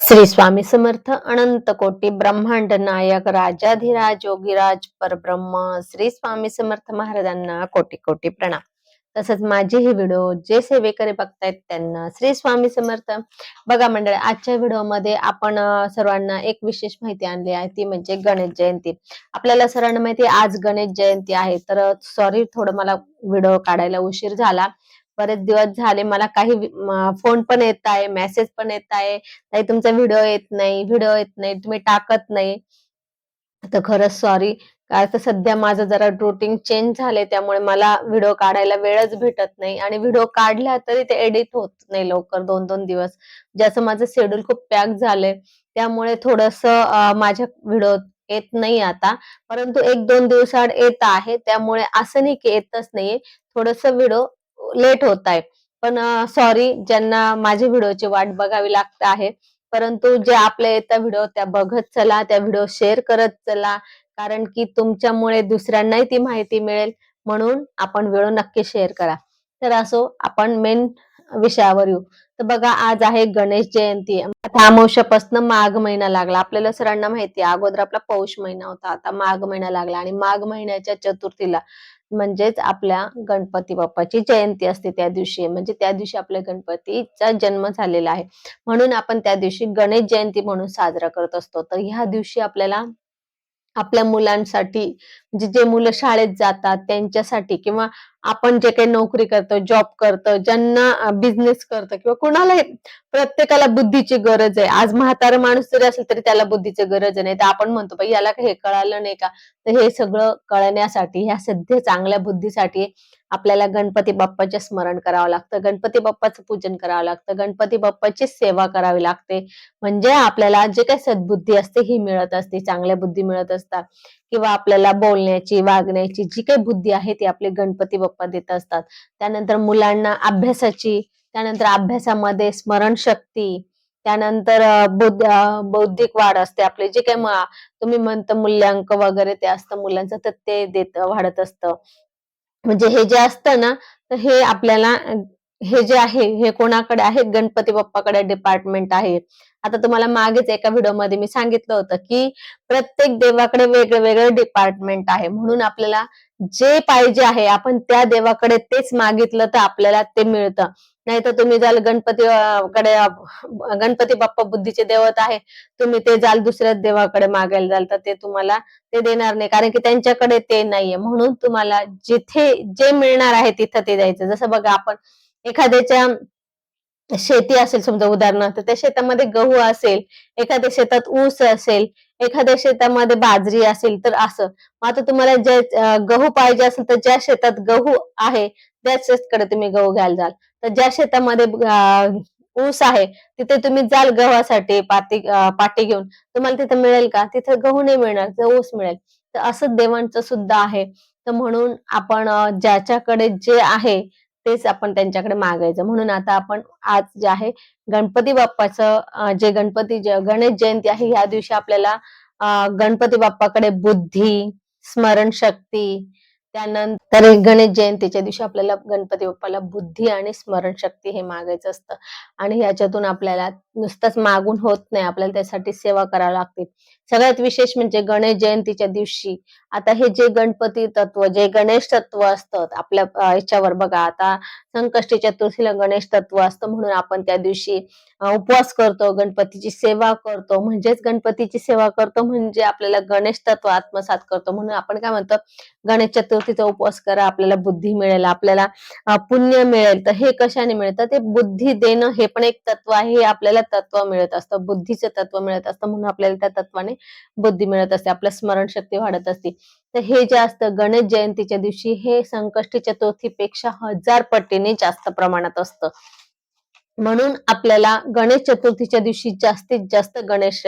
श्री स्वामी समर्थ अनंत कोटी ब्रह्मांड नायक राजाधिराज योगीराज परब्रह्म श्री स्वामी समर्थ महाराजांना कोटी कोटी प्रणाम. तसंच माझे हे व्हिडिओ जे सेवेकरी बघतायत त्यांना श्री स्वामी समर्थ. बघा मंडळी, आजच्या व्हिडिओमध्ये आपण सर्वांना एक विशेष माहिती आणली आहे, ती म्हणजे गणेश जयंती. आपल्याला सर्वांना माहिती आहे आज गणेश जयंती आहे, तर सॉरी थोडं मला व्हिडिओ काढायला उशीर झाला. बरेच दिवस झाले मला काही फोन पण येत आहे, मेसेज पण येत आहे, ताई तुमचा व्हिडिओ येत नाही, तुम्ही टाकत नाही. तर खरंच सॉरी. काय तर सध्या माझं जरा रुटीन चेंज झाले, त्यामुळे मला व्हिडिओ काढायला वेळच भेटत नाही आणि व्हिडिओ काढला तरी ते एडिट होत नाही लवकर 2-2 दिवस. ज्याचं माझं शेड्यूल खूप पॅक झालंय, त्यामुळे थोडंसं माझ्या व्हिडिओ येत नाही आता. परंतु 1-2 दिवसाआड येत आहे, त्यामुळे असं नाही की येतच नाहीये. थोडंसं व्हिडिओ लेट होत आहे. पण सॉरी ज्यांना माझ्या व्हिडिओची वाट बघावी लागत आहे. परंतु जे आपल्या येता व्हिडिओ त्या बघत चला, त्या व्हिडिओ शेअर करत चला. कारण की तुमच्यामुळे दुसऱ्यांनाही ती माहिती मिळेल, म्हणून आपण व्हिडिओ नक्की शेअर करा. तर असो, आपण मेन विषयावर येऊ. तर बघा आज आहे गणेश जयंती. आता अमावस्यापासून माघ महिना लागला. आपल्याला सर्वांना माहिती आहे अगोदर आपला पौष महिना होता, आता माघ महिना लागला आणि माघ महिन्याच्या चतुर्थीला म्हणजेच आपल्या गणपती बाप्पाची जयंती असते त्या दिवशी. म्हणजे त्या दिवशी आपल्या गणपतीचा जन्म झालेला आहे, म्हणून आपण त्या दिवशी गणेश जयंती म्हणून साजरा करत असतो. तर ह्या दिवशी आपल्याला आपल्या मुलांसाठी, म्हणजे जे मुलं शाळेत जातात त्यांच्यासाठी, किंवा आपण जे काही नोकरी करतो, जॉब करतो, ज्यांना बिझनेस करतो, किंवा कुणालाही, प्रत्येकाला बुद्धीची गरज आहे. आज म्हातारा माणूस जरी असेल तरी त्याला बुद्धीची गरज आहे. नाही तर आपण म्हणतो बाई याला हे कळालं नाही का. तर हे सगळं कळण्यासाठी, ह्या सध्या चांगल्या बुद्धीसाठी आपल्याला गणपती बाप्पाचे स्मरण करावं लागतं, गणपती बाप्पाचं पूजन करावं लागतं, गणपती बाप्पाची सेवा करावी लागते. म्हणजे आपल्याला जे काही सद्बुद्धी असते ही मिळत असते, चांगल्या बुद्धी मिळत असतात, किंवा आपल्याला बोलण्याची, वागण्याची जी काही बुद्धी आहे ती आपले गणपती बाप्पा देत असतात. त्यानंतर मुलांना अभ्यासाची, त्यानंतर अभ्यासामध्ये स्मरणशक्ती, त्यानंतर बौद्धिक वाढ असते. आपले जे काही तुम्ही म्हणता मूल्यांक वगैरे ते असतं मुलांचं, तर ते वाढत असतं. म्हणजे हे जे असतं ना, तर हे आपल्याला हे जे आहे हे कोणाकडे आहे, गणपती बाप्पाकडे डिपार्टमेंट आहे. आता तुम्हाला मागेच एका व्हिडिओमध्ये मी सांगितलं होतं की प्रत्येक देवाकडे वेगळं वेगळं डिपार्टमेंट आहे, म्हणून आपल्याला जे पाहिजे आहे आपण त्या देवाकडे तेच मागितलं तर आपल्याला ते मिळतं. नाहीतर तुम्ही जाल कडे गणपती बाप्पा बुद्धीचे देवत आहे, तुम्ही ते जाल दुसऱ्याच देवाकडे मागायला जाल तर ते तुम्हाला ते देणार नाही, कारण की त्यांच्याकडे ते नाहीये. म्हणून तुम्हाला जिथे जे मिळणार आहे तिथं ते द्यायचं. जसं बघा, आपण एखाद्याच्या शेती असेल समजा उदाहरणार्थ, त्या शेतामध्ये गहू असेल, एखाद्या शेतात ऊस असेल, एखाद्या शेतामध्ये बाजरी असेल, तर असं. मग आता तुम्हाला जे गहू पाहिजे असेल तर ज्या शेतात गहू आहे त्याच शेतकडे तुम्ही गहू घ्यायला जाल. तर ज्या शेतामध्ये ऊस आहे तिथे तुम्ही जाल गव्हासाठी पाटी घेऊन, तुम्हाला तिथं मिळेल का? तिथे गहू नाही मिळणार, तर ऊस मिळेल. तर असं देवांचं सुद्धा आहे. तर म्हणून आपण ज्याच्याकडे जे आहे तेच आपण त्यांच्याकडे मागायचं. म्हणून आता आपण आज जे आहे गणपती बाप्पाचं जे गणेश जयंती आहे, ह्या दिवशी आपल्याला गणपती बाप्पाकडे बुद्धी, स्मरणशक्ती, त्यानंतर गणेश जयंतीच्या दिवशी आपल्याला गणपती बाप्पाला बुद्धी आणि स्मरणशक्ती हे मागायचं असतं. आणि ह्याच्यातून आपल्याला नुसतंच मागून होत नाही, आपल्याला त्यासाठी सेवा करावी लागते. सगळ्यात विशेष म्हणजे गणेश जयंतीच्या दिवशी आता हे जे गणपती तत्व, जे गणेश तत्व असतं आपल्या ह्याच्यावर बघा, आता संकष्टी चतुर्थीला गणेश तत्व असतं, म्हणून आपण त्या दिवशी उपवास करतो, गणपतीची सेवा करतो. म्हणजेच गणपतीची सेवा करतो म्हणजे आपल्याला गणेश तत्व आत्मसात करतो. म्हणून आपण काय म्हणतो, गणेश चतुर्थीचा उपवास करा, आपल्याला बुद्धी मिळेल, आपल्याला पुण्य मिळेल. तर हे कशाने मिळतं? ते बुद्धी देणं हे पण एक तत्व आहे. हे आपल्याला तत्व मिळत असतं, बुद्धीचं तत्व मिळत असतं, म्हणून आपल्याला त्या तत्वाने बुद्धी मिळत असते, आपल्या स्मरणशक्ती वाढत असते. तर हे जे असतं गणेश जयंतीच्या दिवशी, हे संकष्टी चतुर्थीपेक्षा 1000 पटीने जास्त प्रमाणात असतं. म्हणून आपल्याला गणेश चतुर्थीच्या दिवशी जास्तीत जास्त गणेश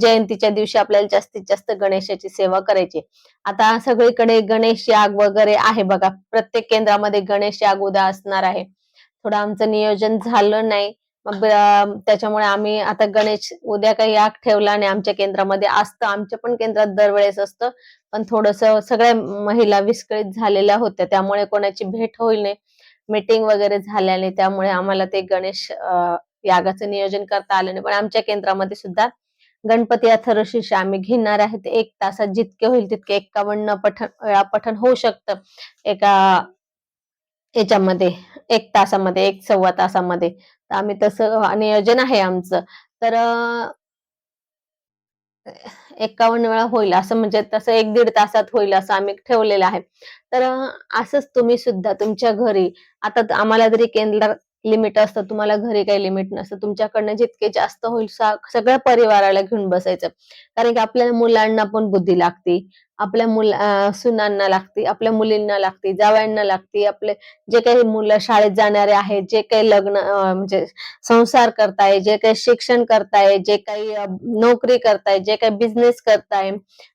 जयंतीच्या दिवशी आपल्याला जास्तीत जास्त गणेशाची सेवा करायची. आता सगळीकडे गणेश याग वगैरे आहे बघा, प्रत्येक केंद्रामध्ये गणेश याग उद्या असणार आहे. थोडं आमचं नियोजन झालं नाही, मग त्याच्यामुळे आम्ही आता गणेश उद्या काही याग ठेवला नाही. आमच्या केंद्रामध्ये असतं, आमच्या पण केंद्रात दरवेळेस असतं, पण थोडस सगळ्या महिला विस्कळीत झालेल्या होत्या, त्यामुळे कोणाची भेट होईल नाही, मीटिंग वगैरे झाल्याने, त्यामुळे आम्हाला ते गणेश यागाचं नियोजन करता आलं नाही, पण आमच्या केंद्रामध्ये सुद्धा गणपती अथर्वशीर्ष आम्ही घेणार आहेत. 1 तासात जितके होईल तितके 51 वेळा पठण होऊ शकतं एका याच्यामध्ये, 1 तासामध्ये, 1 सव्वा तासामध्ये. तर आम्ही तसं नियोजन आहे आमचं. तर 51 वेळा होईल असं, म्हणजे तसं 1-1.5 तासात होईल असं आम्ही ठेवलेलं आहे. तर असंच तुम्ही सुद्धा तुमच्या घरी, आता आम्हाला जरी केंद्रात लिमिट असतं, तुम्हाला घरी काही लिमिट नसतं. तुमच्याकडनं जितके जास्त होईल सगळ्या परिवाराला घेऊन बसायचं. कारण की आपल्या मुलांना पण बुद्धी लागते. आपल्या सुनांना लागते, आपल्या मुलींना लागते, जावयांना लागते, आपले जे काही मुलं शाळेत जाणारे आहेत, जे काही लग्न म्हणजे संसार करताय, जे काही शिक्षण करताय, जे काही नोकरी करताय, जे काही बिझनेस करताय,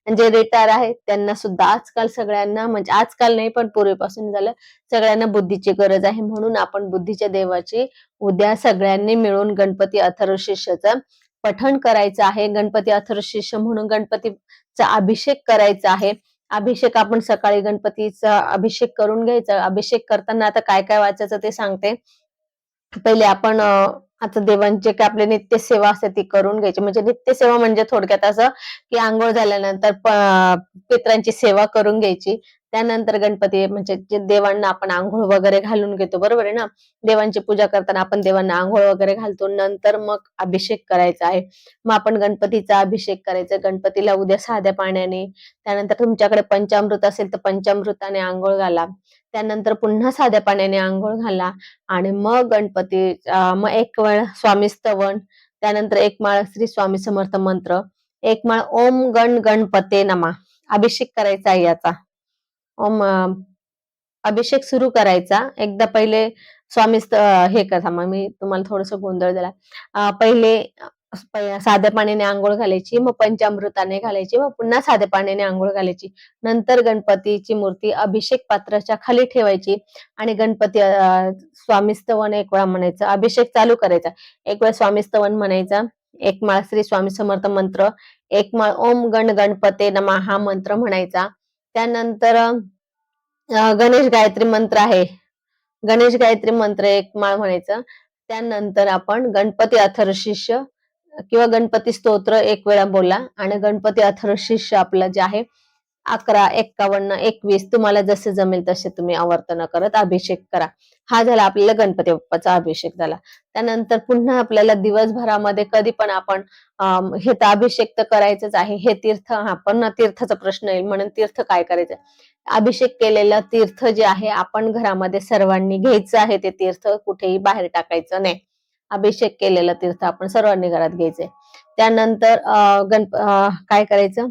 जे रिटायर आहेत त्यांना सुद्धा आजकाल सगळ्यांना, म्हणजे आजकाल नाही पण पूर्वीपासून झालं, सगळ्यांना बुद्धीची गरज आहे. म्हणून आपण बुद्धीच्या देवाची उद्या सगळ्यांनी मिळून गणपती अथर्वशीर्षाचं पठण करायचं आहे. गणपती अथर्वशीर्ष म्हणून गणपतीचा अभिषेक करायचा आहे. अभिषेक आपण सकाळी गणपतीचा अभिषेक करून घ्यायचा. अभिषेक करताना आता काय काय वाचायचं ते सांगते. पहिले आपण आता देवांचे काय आपले नित्यसेवा असते ती करून घ्यायची. म्हणजे नित्यसेवा म्हणजे थोडक्यात असं, की अंघोळ झाल्यानंतर पितरांची सेवा करून घ्यायची. त्यानंतर गणपती म्हणजे जे देवांना आपण अंघोळ वगैरे घालून घेतो, बरोबर आहे ना? देवांची पूजा करताना आपण देवांना अंघोळ वगैरे घालतो. नंतर मग अभिषेक करायचा आहे. मग आपण गणपतीचा अभिषेक करायचा. गणपतीला उद्या साध्या पाण्याने, त्यानंतर तुमच्याकडे पंचामृत असेल तर पंचामृताने अंघोळ घाला. त्यानंतर पुन्हा साध्या पाण्याने अंघोळ घाला आणि मग मग एक वेळ स्वामी स्तवन, त्यानंतर एक माळ श्री स्वामी समर्थ मंत्र, एक माळ ओम गण गणपते नमा. अभिषेक करायचा आहे याचा. ओम अभिषेक सुरू करायचा. एकदा पहिले हे करा, मग मी तुम्हाला थोडस गोंधळ दिला. पहिले साध्या पाण्याने आंघोळ घालायची, मग पंचामृताने घालायची, मग पुन्हा साध्या पाण्याने आंघोळ घालायची. नंतर गणपतीची मूर्ती अभिषेक पात्राच्या खाली ठेवायची आणि गणपती स्वामी स्तवन एक वेळा म्हणायचं. अभिषेक चालू करायचा. एक वेळा स्वामी स्तवन म्हणायचा, एक माळ श्री स्वामी समर्थ मंत्र, एक माळ ओम गण गणपते नमः हा मंत्र म्हणायचा. त्यानंतर गणेश गायत्री मंत्र आहे. गणेश गायत्री मंत्र एक माळ म्हणायचं. त्यानंतर आपण गणपती अथर्वशीर्ष किंवा गणपती स्तोत्र एक वेळा बोला आणि गणपती अथर्वशीर्ष आपलं जे आहे 11, 51, 21 तुम्हाला जसे जमेल तसे तुम्ही आवर्तन करत अभिषेक करा. हा झाला आपल्याला गणपती बाप्पाचा अभिषेक झाला. त्यानंतर पुन्हा आपल्याला दिवसभरामध्ये कधी पण आपण हे तर अभिषेक तर करायचंच आहे. हे तीर्थ, हा पण तीर्थाचा प्रश्न येईल म्हणून तीर्थ काय करायचं? अभिषेक केलेलं तीर्थ जे आहे आपण घरामध्ये सर्वांनी घ्यायचं आहे. ते तीर्थ कुठेही बाहेर टाकायचं नाही. अभिषेक केलेलं तीर्थ आपण सर्वांनी घरात घ्यायचंय. त्यानंतर काय करायचं?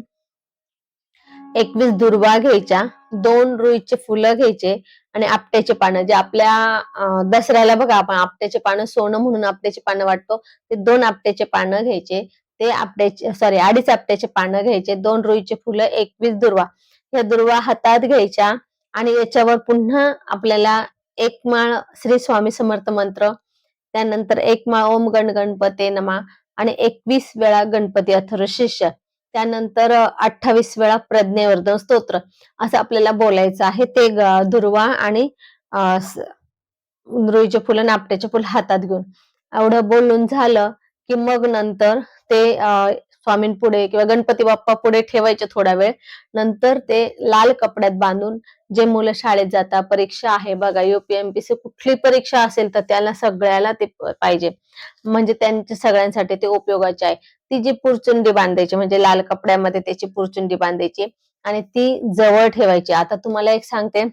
21 दुर्वा घ्यायच्या, 2 रुईचे फुलं घ्यायचे आणि आपट्याचे पानं, जे आपल्या दसऱ्याला बघा आपण आपट्याचे पानं सोनं म्हणून आपट्याचे पानं वाटतो, ते 2 आपट्याचे पानं घ्यायचे. ते आपट्याचे 2.5 आपट्याचे पानं घ्यायचे, 2 रुईचे फुलं, 21 दुर्वा. ह्या दुर्वा हातात घ्यायच्या आणि याच्यावर पुन्हा आपल्याला एक माळ श्री स्वामी समर्थ मंत्र, त्यानंतर एक माळ ओम गण गणपते नमा आणि 21 वेळा गणपती अथर्वशीर्ष, त्यानंतर 28 वेळा प्रज्ञावर्धन स्तोत्र असं आपल्याला बोलायचं आहे. ते दुर्वा आणि रुईचे फुलं, आपट्याचे फुल हातात घेऊन एवढं बोलून झालं की मग नंतर ते स्वामींपुढे किंवा गणपती बाप्पा पुढे ठेवायचे थोडा वेळ. नंतर ते लाल कपड्यात बांधून, जे मुलं शाळेत जातात, परीक्षा आहे बघा, UPMPC कुठली परीक्षा असेल तर त्याला सगळ्याला ते पाहिजे, म्हणजे त्यांच्या सगळ्यांसाठी ते उपयोगाचे आहे. ती जी पुरचुंडी बांधायची, म्हणजे लाल कपड्यामध्ये त्याची पुरचुंडी बांधायची आणि ती जवळ ठेवायची. आता तुम्हाला एक सांगते,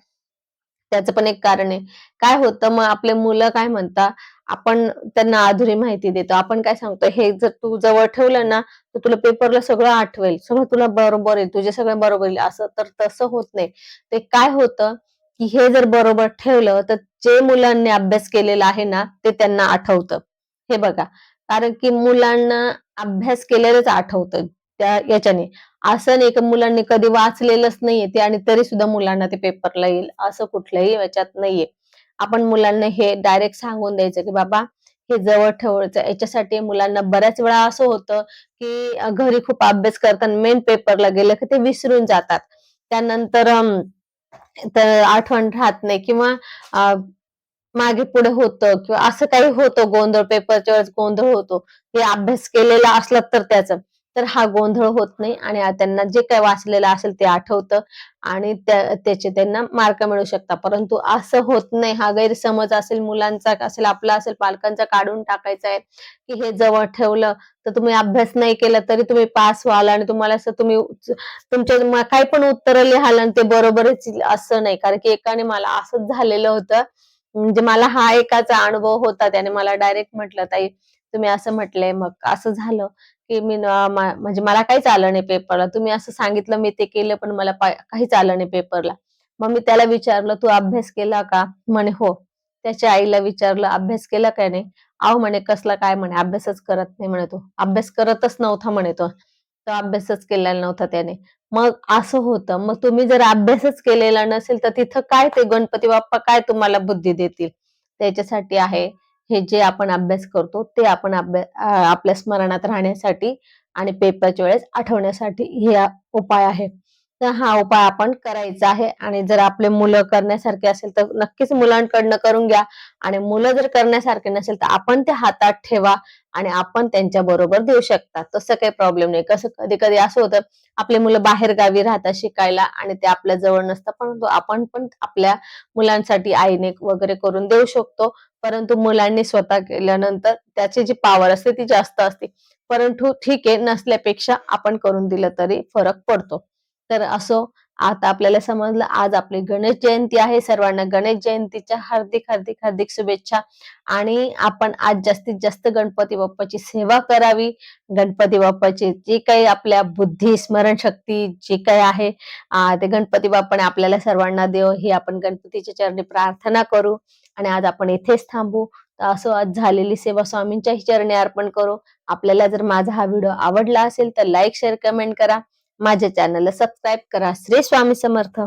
त्याचं पण एक कारण आहे. काय होतं मग आपले मुलं काय म्हणतात, आपण त्यांना अधुरी माहिती देतो. आपण काय सांगतो, हे जर तू जवळ ठेवलं ना तर तुला पेपरला सगळं आठवेल, सगळं तुला बरोबर येईल, तुझे सगळं बरोबर येईल. असं तर तसं होत नाही. ते काय होतं की हे जर बरोबर ठेवलं तर जे मुलांनी अभ्यास केलेला आहे ना ते त्यांना आठवतं. हे बघा, कारण की मुलांना अभ्यास केलेलंच आठवतं त्या याच्याने. असं नाही की मुलांनी कधी वाचलेलंच नाहीये ते आणि तरी सुद्धा मुलांना ते पेपरला येईल, असं कुठल्याही याच्यात नाहीये. आपण मुलांना हे डायरेक्ट सांगून द्यायचं की बाबा हे जवळ ठेवायचं. याच्यासाठी मुलांना बऱ्याच वेळा असं होतं की घरी खूप अभ्यास करताना मेन पेपरला गेलं की ते विसरून जातात. त्यानंतर तर आठवण राहत नाही किंवा मागे पुढे होतं किंवा असं काही होतं, गोंधळ पेपरच्या वेळेस गोंधळ होतो. हे अभ्यास केलेला असला तर त्याचं. तर हा गोंधळ होत नाही आणि त्यांना जे काही वाचलेलं असेल ते आठवतं आणि त्याचे त्यांना मार्क मिळू शकतात. परंतु असं होत नाही, हा गैरसमज असेल, मुलांचा असेल, आपला असेल, पालकांचा काढून टाकायचा आहे, की हे जवळ ठेवलं तर तुम्ही अभ्यास नाही केला तरी तुम्ही पास व्हाल आणि तुम्हाला असं तुम्ही तुमच्या काही पण उत्तरं लिहाल आणि ते बरोबरच येईल असं नाही. कारण की एकाने मला असंच झालेलं होतं. म्हणजे मला हा एकाचा अनुभव होता. त्याने मला डायरेक्ट म्हटलं, "ताई तुम्ही असं म्हटलंय." मग असं झालं, की मी म्हणजे मला काहीच आलं नाही पेपरला. तुम्ही असं सांगितलं मी ते केलं पण मला काहीच आलं नाही पेपरला. मग मी त्याला विचारलं, "तू अभ्यास केला का?" म्हणे, "हो." त्याच्या आईला विचारलं, "अभ्यास केला का नाही?" "अहो," म्हणे, "कसला काय?" म्हणे, "अभ्यासच करत नाही." म्हणे, "तो अभ्यास करतच नव्हता." म्हणे तो. तो अभ्यासच केलेला नव्हता त्याने. मग असं होतं. मग तुम्ही जर अभ्यासच केलेला नसेल, तर तिथं काय ते गणपती बाप्पा काय तुम्हाला बुद्धी देतील? त्याच्यासाठी आहे, हे जे आपण अभ्यास करतो, ते आपण आपल्या स्मरणात राहण्यासाठी आणि पेपरच्या वेळेस आठवण्यासाठी हे उपाय आहे. तर हा उपाय आपण करायचा आहे आणि जर आपले मुलं करण्यासारखे असेल, तर नक्कीच मुलांकडनं करून घ्या आणि मुलं जर करण्यासारखे नसेल, तर आपण ते हातात ठेवा आणि आपण त्यांच्याबरोबर देऊ शकता. तसं काही प्रॉब्लेम नाही. कसं कधी-कधी असं होतं, आपली मुलं बाहेरगावी राहतात शिकायला आणि ते आपल्या जवळ नसतं. परंतु आपण पण आपल्या मुलांसाठी आईने वगैरे करून देऊ शकतो. परंतु मुलांनी स्वतः केल्यानंतर त्याची जी पॉवर असते ती जास्त असते. परंतु ठीक आहे, नसल्यापेक्षा आपण करून दिलं तरी फरक पडतो. तर असो, आता आपल्याला समजलं आज आपली गणेश जयंती आहे. सर्वांना गणेश जयंतीच्या हार्दिक, हार्दिक, हार्दिक शुभेच्छा आणि आपण आज जास्तीत जास्त गणपती बाप्पाची सेवा करावी. गणपती बाप्पाची जी काही आपल्या बुद्धी, स्मरणशक्ती जी काही आहे ते गणपती बाप्पाने आपल्याला सर्वांना देवो ही आपण गणपतीच्या चरणी प्रार्थना करू आणि आज आपण इथेच थांबू. तर असं आज झालेली सेवा स्वामींच्याही चरणी अर्पण करू. आपल्याला जर माझा हा व्हिडिओ आवडला असेल तर लाईक, शेअर, कमेंट करा. माझ्या चॅनलला सबस्क्राईब करा. श्री स्वामी समर्थ.